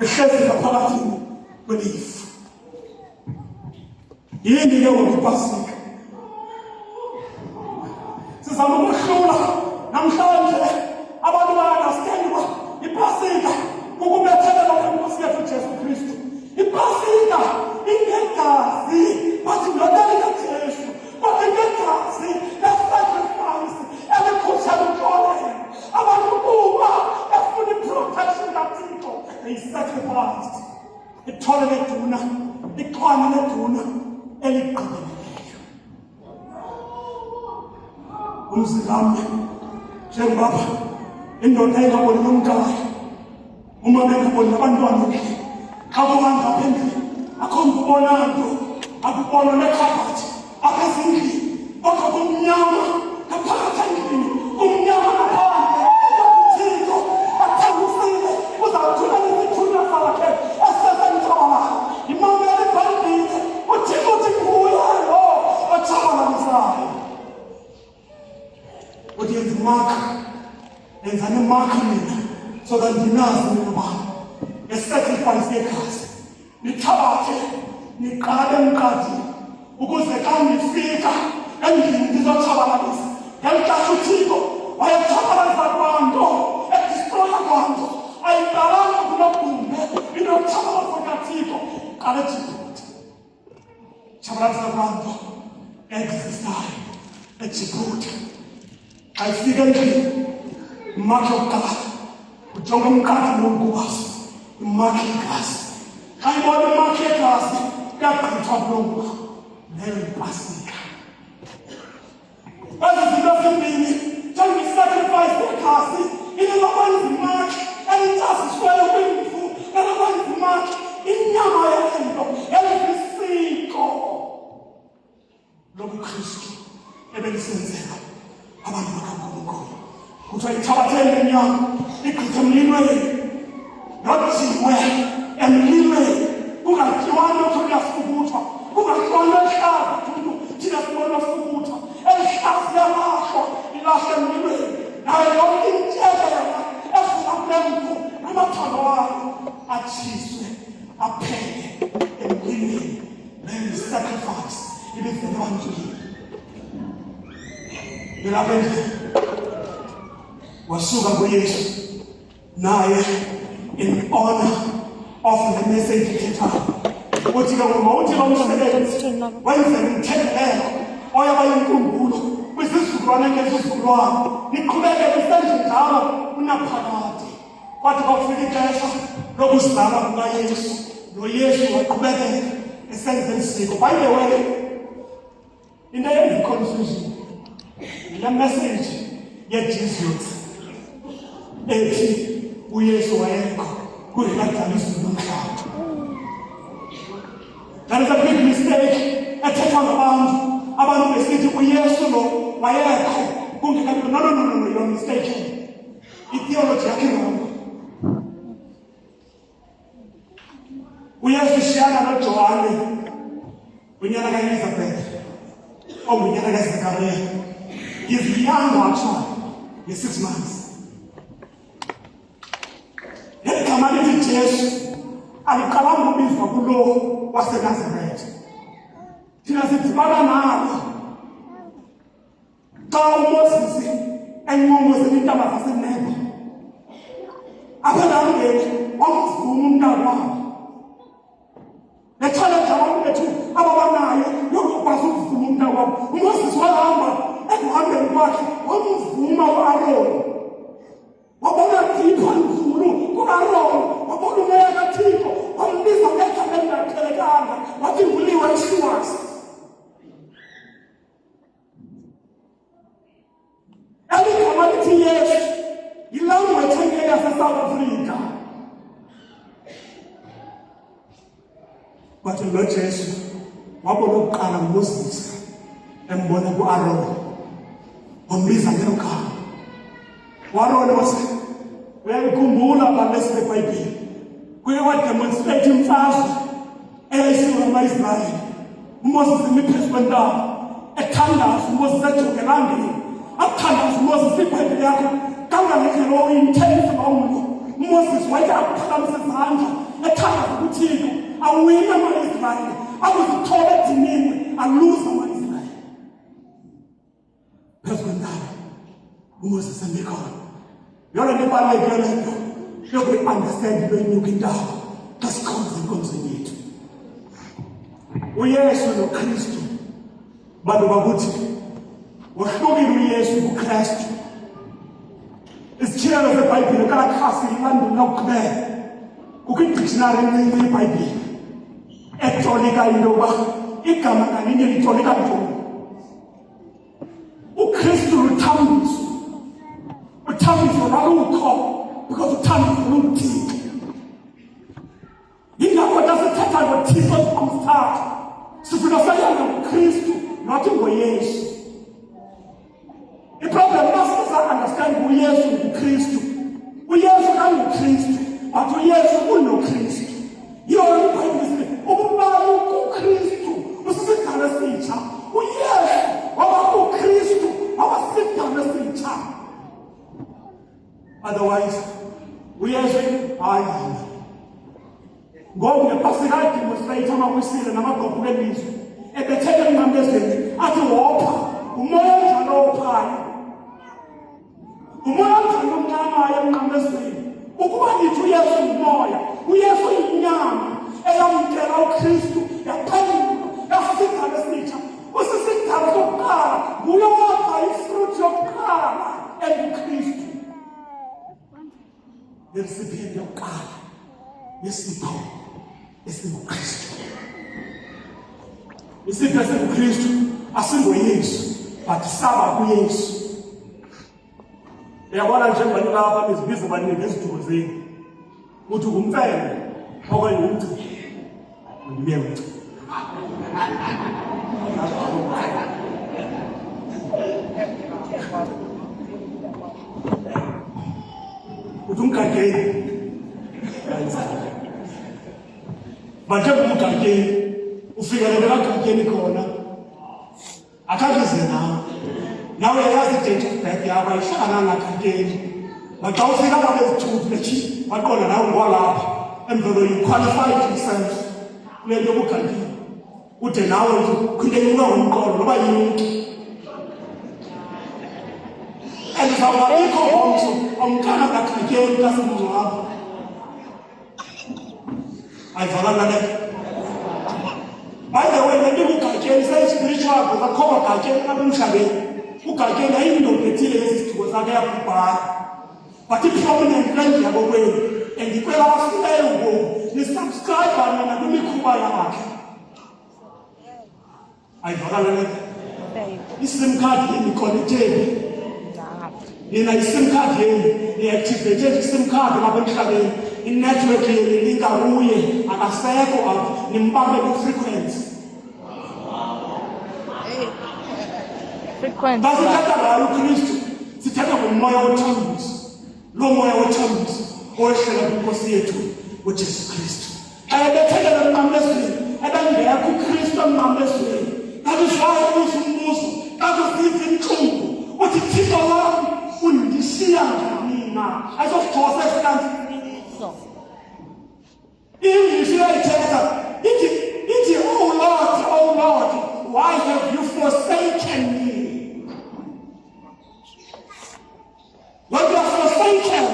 ehlezi ngaphakathi kwelifu. Yini ke ngokuPasika? Sizama ukuhlula namhlanje abantu ba-understand uba iPasika ukubethelela kweNkosi yethu Jesu Kristu. iPasika ingegazi, but ngokali kaJesu, but ingegazi le-sacrifice elikhutshela uxolelo. Abantu kuba befuna i-protection kaThixo, they sacrificed. Ithole leduna, iqhwane leduna eligqibeleleyo. Umzilami njengoba indoda engaboni nomntwana, uma bengaboni abantwana bakhe, xa kuhamba phambili akho ngubona nto, akubona nekhabhathi apha ezindlini, kodwa kumnyama ngaphakathi endlini, kumnyama ngaphandle. UThixo athembisile uzawuthula izithunywa zakhe esezentshona. Imamele ibhayibhile, uThixo uthi nguye lo otshabalalisayo. Uthi yenza imakha, yenzani imakha mina, so that ndinazi mina bami ngesacrifice yegazi. Nithabathe niqale emqadini ukuze xa nifika endlini ndizotshabalalisa. Ngelixesha uThixo wayetshabalalisa kwanto, edistroya kwanto, ayiqalanga kulogumbe into yokutshabalalisa kaThixo. Qala eJibhithe, tshabalalisa kwanto existayo eJibhithe. Ayifika endlini, imakha yokuqala, ujonga umqadi womgubazi, imakha yegazi. Xa ibona imakha yegazi, kuyagqithwa kulonga. Leyo yiPasika. Ezi zinto zimbini, njengesacrifice yegazi, inelokwenza imakha elitsazisiweyo kwimvu, elokwenza imakha inyama yento elisiko lobuKristu ebelisenzela abantu bakaNkulunkulu. Kuthiwa ithabathele inyama, igqithe emlilweni, nojiwe emlilweni, kungatyiwa nto kuyafukuthwa, kungatyiwa nehlaza thuntu thina sibona fukuthwa. Elihlaza liyalahlwa, ilahlwa emlilweni, nayo yonke intyelela esuka kule mvu namathando wayo atshiswe, aphele emlilweni. Leyo sacrifice ibivele ebantwini. Ilapha endlini wasuka kuYesu, naye in honor of the message ethethayo. Uthi ke ngoba uthi lomsebenzi wenzela umthethelelo oyaba yinkumbulo kwisizukulwane ngezizukulwane, niqhubeke nisenze njalo unaphakade. Kwathi kwafika ixesha lokuzalwa kukaYesu, noYesu waqhubekeka esenza isiko. By the way, into eyenza i-confusion yile message yeJesuits ethi uYesu wayekho kudala izulu nomhlaba. That is a big mistake ethethwa ngabantu. Abantu besithi uYesu lo wayekho kungekabi. No, you're mistaken. Itheology yakhe wrong. uYesu shiyana noJohane unyana kaElizabeth, ngunyana kaZakaria. He's young actually, he's 6 months. Igama lithi Jesu aliqalanga ukubizwa kulo waseNazaretha. Thina sidibana naye xa uMoses enqongozela iintaba zaseNebo. Abangangeki wamvuma umntana wakhe. Le-challenge abantu bethu ababanayo yokukwazi ukuvuma umntana wakhe. uMoses wahamba ekuhambeni kwakhe wamvuma u-Aroni. Wabona Thixo nzulu ku-Aroni, wabona umoya kaThixo, wambiza ngegama elingaqhelekanga, wathi nguliwe isiwasi. Eli gama lithi Yesu yilanguage engeke yaseSouth Africa. But lo Jesu wabona ukuqala uMoses embona ku-Aroni, wambiza ngelo gama. uAroni wase uyayikhumbula balesi beBhayibhile, kuye kwademonstrate imfazwe eyayisiwa ngama-Israyeli. uMoses imi phezu kwentaba ethandaza, uMoses ejokelangeni athandaza. uMoses iBhayibhile yakho kangangendlela intense ngomlo uMoses wayeke aphakamisa izandla ethandaza kuThixo awina ama-Israyeli akuzithola edinini aluza ama-Israyeli. Phezu kwentaba uMoses emekhona. Yona nto ebalulekile lento yokuyi-understand into enyuka intaba xa sikhonza enkonzweni yethu. uYesu noKristu bantu bakuthi wahlukile uYesu kuKristu. Isitshiyelo seBhayibhile kalakhasi lilandula ukugqibela kukho i-dictionary encinci yeBhayibhile etolika into yoba igama ngalinye litolika ntoni. uKristu luthambiso. Uthambiso lwalukho because uthambiso lungthixo. Yingakho xa sithetha ngoThixo sikamthatha sifika sayanga uKristu nathi ngoYesu. I-problem understand uYesu nguKristu. uYesu kanguKristu but uYesu unoKristu. Yona iBhayibhile isithi ububani kuKristu usisigaba esitsha. uYesu waba kuKristu waba sisigaba esitsha. Otherwise uYesu hayi ngoku ngepasika demonstrate amabusile namagqobho elizwe ebetheke emnqamlezweni athi wopha umoya njalo ophayo. Umoya njalo omnyamayo emnqamlezweni. Ukuba nithi uYesu umoya, uYesu yinyama eyamkela uKristu yaphendula yasisigaba esitsha. Usisigaba sokuqala nguye owapha ifruit yokuqala enguKristu. Lesiphinda yokuqala yesipho esinguKristu. Isipho esinguKristu asingoYesu but saba kuYesu. Uyabona njengoba lapha bezibiza abaningi ezithuko zenu uthi ngumfene okanye ngumgcini ndibuye ngumgcini. uthi umgageni manje umgageni ufikelele kagageni khona akabize nawe yazi date of birth yakho ayishana ngagageni. Maxa ufika lapha ezithuthi lethi waqonda nawe ngwalapha emvelo you qualified yourself kule nto ubugageni ude nawe nje khulekela ngomqolo noba yonke. And zawabikho ngomso omkana kagageni kasemngcwabo ayivakala le. By the way, le nto ubugageni seyi-spiritual because akho bagageni apha emhlabeni. Ugageni ayindoda ethile ezizithuko zakhe yabhubhana but i-prominent kanje yabo kwenu and ikwela abafileyo ngoku nisubscribe nina kwimikhuba yakhe. Ayivakala le. I-sim card yenu ikonektheni. Nina i-sim card yenu niactivate i-sim card lapha emhlabeni. I-network yenu ilinka kuye akasekho apha nimbambe ku-frequency. Basithatha ngayo uKristu sithatha ngomoya wothambiso. Lo moya wothambiso owehlela kwinkosi yethu uJesu Kristu. Ayebethekela emnqamlezweni ebengekho uKristu emnqamlezweni. That is why umbuzo kakusiza inhlungu uthi Thixo wami undishiya nina. Ayizosijosa esikanziso. English iyayithetha ithi oh Lord, why have you forsaken me? When you are forsaken,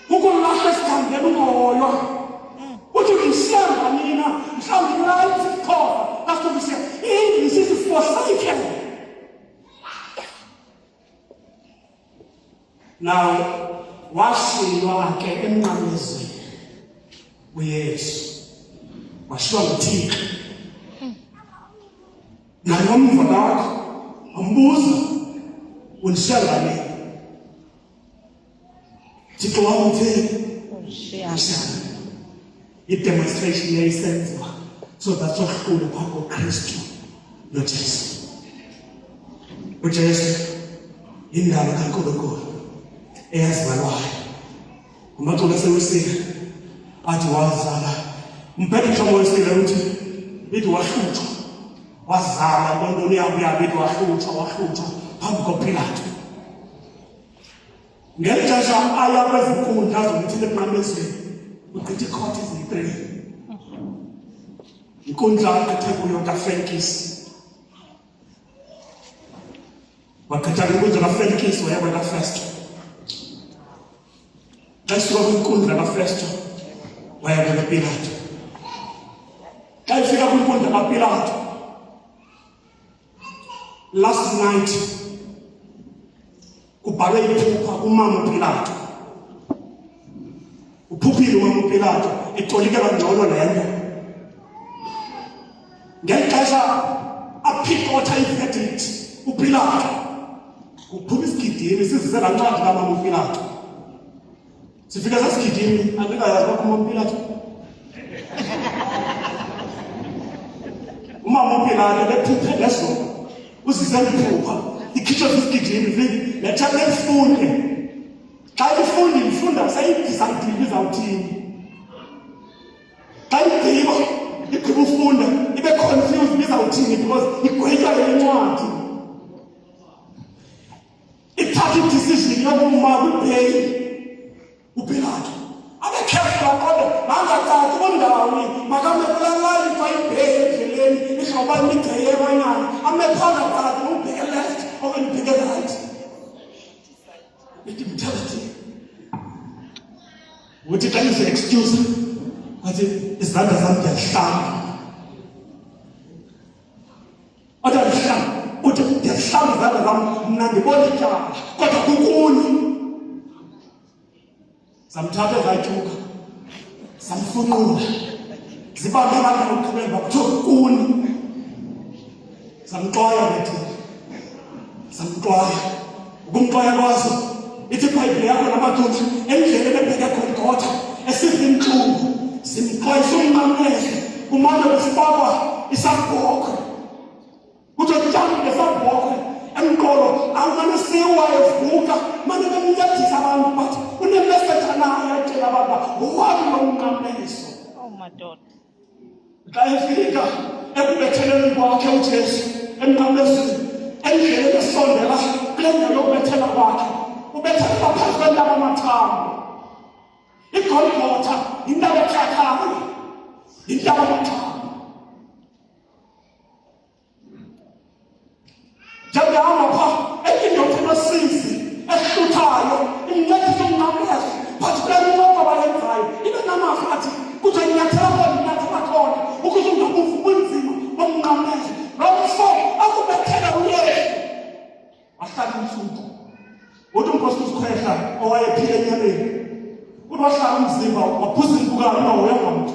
who can laugh at them? They don't know. What you can say, Nina, some light cover. That's what we say. English is forsaken. Now, washiwa ke emnqamlezweni uYesu washiwa nguThixo. Nalomva lakho umbuzo undishiya ngani? Thixo wami utheni? I-demonstration yayisenziwa so that sohlule phambi koKristu noJesu. uJesu indalo kaNkulunkulu eyazibalwayo. Umaxolo sewusile athi wazala umphethe ihlobo wesile uthi ithi wahlutshwa wazala ntontoni yabo ithi wahlutshwa phambi koPilato. Ngexesha aya kwezinkundla zokuthile emnqamezweni ugqitha ikhoti eziyi-3 inkundla agqithe kuyo kaFenkis wagqitha kwinkundla kaFenkis waya kwakaFesto xa isuka kwinkundla kaFesto waya kwakaPilato xa ifika kwinkundla kaPilato last night kubhalwe iphupha kumama uPilato uphuphile umama uPilato etolikela ngcono lento ngexesha aphikotha iverdict uPilato uphuma isigidimi sizise kancwadi kamama uPilato sifika sasigidimi angikayazi bakho umama uPilato umama uPilato bephuphe leso uzise iphupha ikhitshwa isigidimi vele letha lefunde xa ifunda sayidecide izawuthini xa igqiba ufunda ibe confused izawuthini because igwetywa lencwadi ithatha idecision yokuma kwibheyi uPilato abe careful kodwa mangacaci kundawoni makame kulalali xa ibheyi endleleni ihloba imigceyi ebanyana amephana caci ubheke left okanye ubheke right mentality uthi xa ize excuse athi izandla zami ndiyahlamba uthi ndiyahlamba izandla zami mna ndibona ityala kodwa kukuni zamthatha zatyuka zamfunqula zibambe abantu bokuqhubeka kuthiwa kukuni zamxwaya ngethini zamxwaya ukumxwaya kwazo ithi iBhayibhile yakho namathunzi endleleni ebheke Golgotha esiva intlungu simxwayisa umnqamlezo kumane kusifakwa isabhokhwe kuthiwa tyambe ngesabhokhwe emqolo angane siwa evuka mane bemncedisa abantu but unemessage anayo atshela abantu ngowami lo mnqamlezo madoda xa efika ekubetheleni kwakhe uJesu emnqamlezweni endleleni esondela kule ndawo yokubethela kwakhe ubethela phansi kwentaba amathambo iGolgotha intaba ekhakhayo intaba amathambo njengahamba pha enkindoda enosizi esihluthayo incedisa umnqamlezo but kule ncoko abayenzayo ibe namazwi athi kuthiwa inyathela khona ukuze ungabuva ubunzima bomnqamlezo lo mfo akubethela uyesu wahlala insuku uthi uNkosi usikhwehla owayephile enyameni uthi wahlala umzimba waphuza impukane ungahoyanga mntu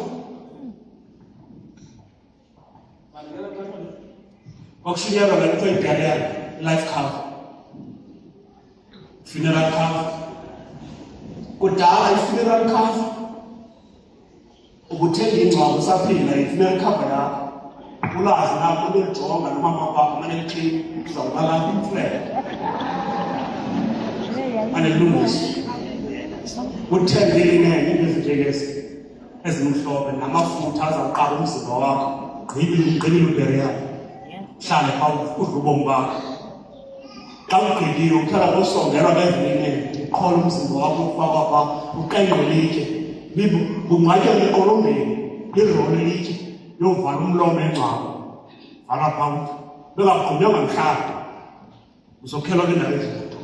wakushunyelwa le nto ibhaliyayo life cover funeral cover kudala i-funeral cover ukuthenga ingcwaba usaphila i-funeral cover yakho ulazi lapho belijonga nomama wakho mane liqini uzawubalapha imfulelo mane lilungise uthengile inenye ezinjengezi ezimhlophe namafutha azawuqala umzimba wakho gqibile ubheriyayo hlale pha udla ubomi bakho xa ugqibile uthela kusongelwa ngezinye uqhola umzimba wakho ufakwa pha uqengqelike bungcwatyelwe eqolombeni lirolo elitye yovala umlomo engcwaba vala phantsi bengagqunyanga mhlawumbi uzokhelwa kwindawo ezinto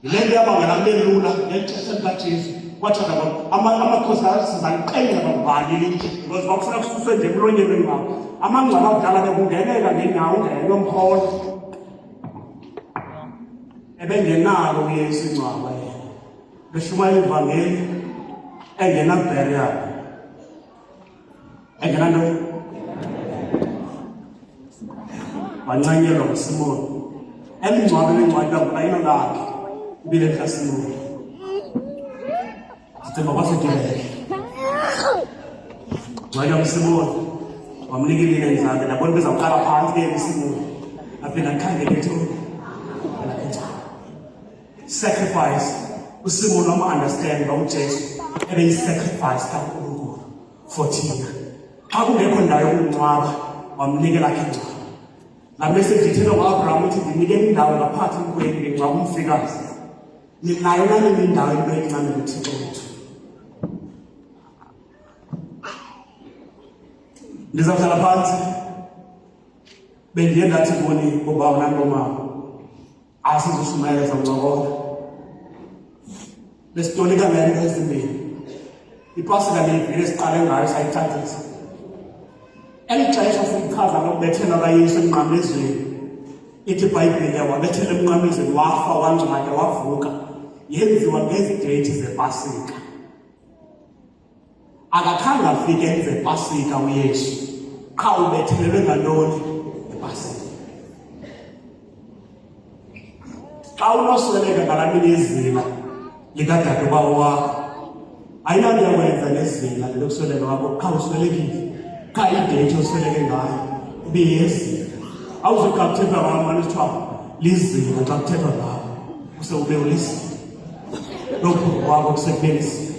yile nto yabangela kube lula ngexesha likaJesu kwathanda amakhosikazi sizaliqenga babali elitye because bakufuna kususwe nje emlonyeni wengcwaba amangcwaba akudala bekungeneka ngenyawo ungene umkhola ebengenalo uyesu ingcwaba yena beshumayela ivangeli engenaburial engenanto wancanyelwa nguSimoni emngcwabeni encwanyelwa ngulayino lakhe ibile kaSimoni sithemba kwasekelele ngcwanyelwa nguSimoni wamnikelile izandla ndabona bezawuqala phantsi ke uSimoni aphinda ndikhangele ethi sacrifice uSimoni wama-understand uba uJesu ebeyi-sacrifice kaNkulunkulu for thina xa kungekho ndawo yokungcwaba wamnikela khe ingcwaba la message ithelwa ngo-Abraham uthi ndinikela indawo ngaphakathi emkhweni ngengcwaba umfikazi ninayo nani indawo into encane kuThixo wethu. Ndizawuhlala phansi bendiye ndathi kuni kubaba nantomama asizushumayeza uncokola besitonika ngento ezimbini. Ipasika levile siqale ngayo sayicacisa. Eli xesha sichaza ngokubethela kaYesu emnqamlezweni. Ithi iBhayibhile wabethela emnqamlezweni wafa wangcwatywa wavuka. Yenziwa ngezi date zePasika. Akakhange afike enze Pasika uYesu qha ubethelelwe ngantoni iPasika. Xa unosweleka ngalaa mini yezila likadadobawo wakho ayinanto yakwenza nezila lelokusweleka kwakho qha uswelekile qha idate osweleke ngayo ubiyezila. Awuzuqa kuthethwa ngayo mani kuthiwa lizila xa kuthethwa ngayo use ube ulizila lokhu kwakho kusekubenzisa.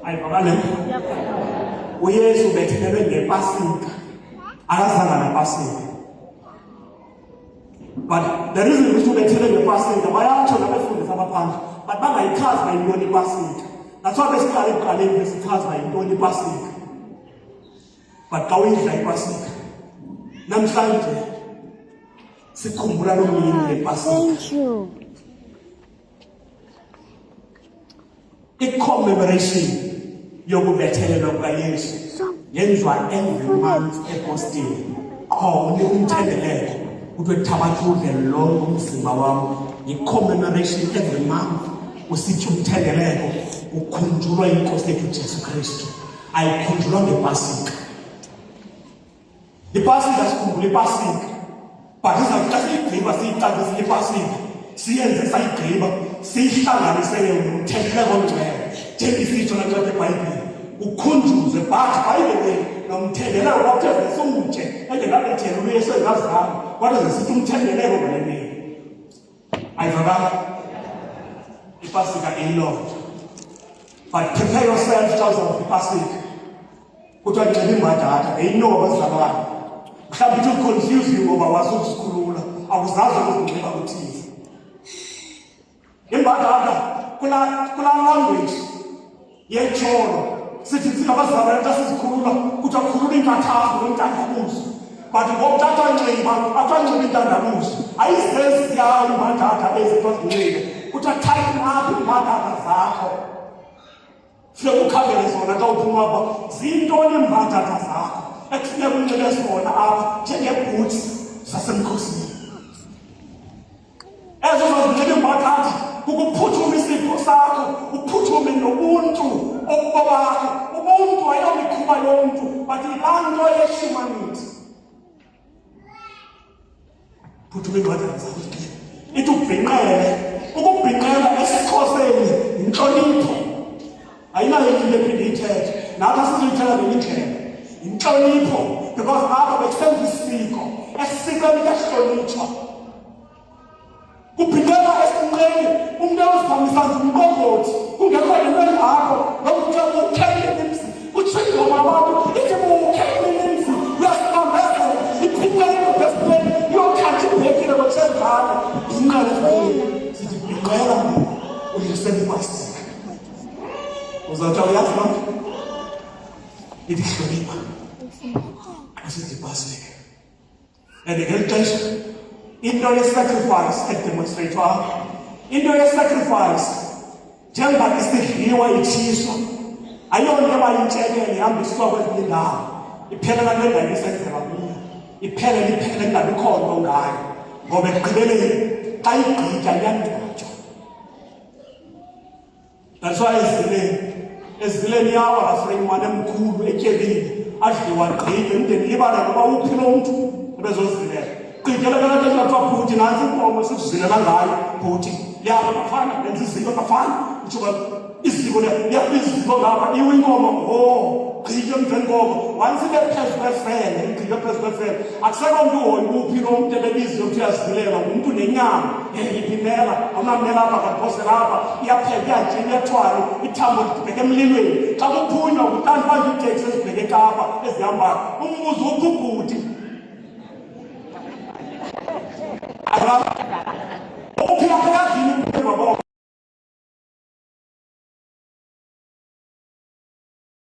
Ayivakale uYesu ubethelelwe ngePasika akazanga naPasika. But the reason which ubethelelwe ngePasika bayatsho nabefundisa abaphandle but bangayichazi bayintoni iPasika. That's why besiqala ekuqaleni besichazi bayintoni iPasika. But xa uyidla iPasika namhlanje sikhumbula lo mini wePasika. Thank you. I-commemoration yokubethelelwa kukaYesu yenziwa every month ePostini. Qho unika umthendeleko ukuthi ethabathudle lonke umzimba wami. Yi-commemoration every month usithi umthendeleko ukhunjulwa inkosi yethu Jesu Kristu. Ayikhunjulwa ngePasika. iPasika sikhumbula iPasika but izawuxa siyigqiba siyicacise iPasika siyenze sayigqiba siyihlanganise nomthendeleko ongcwele njengesitsho nancwadi eBhayibhile ukhunjuzwe but Bhayibhile nomthendeleko wakuthe siwutye engekabethela uYesu engazama kodwa zesithi umthendeleko ngale mini. Ayivakala iPasika eyilodwa but prepare yourself xa uzawuva iPasika kuthiwa nxiba imbadada eyinoba zizabana mhlawumbi ithi uconfuse ngoba wasuzikhulula awuzazi ukuzinxiba uthini. Imbadada kulaa language yetsholo sithi singabazalwane xa sizikhulula kuthiwa khulula inkathazo nentandabuzo but ngokuthatha nxiba athanxiba intandabuzo ayizezi yayo imbadada ezinto zinxibe kuthiwa tighten up imbadada zakho. Funeka ukhangele zona xa uphuma apha zintoni imbadada zakho ekufuneka unxibe zona apha njengeebhutsi zasemkhosini. Ezo zozinxiba imbadada ukuphuthuma isipho sakho uphuthume nobuntu obubo bakho. Ubuntu ayomikhuba yomntu but yilaa nto ye-humanity. Phuthuma imbadada zakho ithi ubhinqele. Ukubhinqela esiXhoseni yintlonipho. Ayinayo into ephinde ithethe nathi asizuyithetha ngendlela intlonipho because apha bekusenza isiko esikweni kuyahlonitshwa. Kubhinqela esinqeni umntu oziphamisa nje umqombothi kungekho nento engako nokuthi ukhele nemzi utshinga abantu ithi ukhele nemzi uyasibambezela ibhinqele besibeni iyothatha ibhekile kwesenzana inqele sithi bhinqela uyisele iPasika. Uzawuthi uyazi loo nto ithi hlonipha asithi iPasika. And ngeli xesha into ye-sacrifice edemonstreyithwa apha into ye-sacrifice njengoba isidliwa itshiswa ayonto ebayintshekele ihamba isiwa kwezinye indawo iphelela kule ndawo isenzela kuyo iphele kungabikho nto ngayo ngoba ekugqibeleni xa igqitya iyangcwatywa. That's why ezileni yawa lafreyimane emkhulu etyebile adliwa gqitye umnteni libala noba uphi lo mntu ebezozilela gqityela kananto ezingathiwa bhuti nantsi inkomo sikuzilela ngayo bhuti liyapha bafana lenza iziko bafana utsho uba iziko iziko ngapha iwe inkomo gqitye emveni koko once ibe phezu kwefele igqitye phezu kwefele akusekho mntu uhoya uphi lo mntu ebebiziyo ukuthi uyazilela ngumntu nenyama ipimela awunamela apha kaphosela apha iyapheka iyajini iyathwala ithambo libheke emlilweni xa kuphunywa kuqanda ubanje iteksi ezibheke eKapa ezihambayo umbuzo uphi ubhuti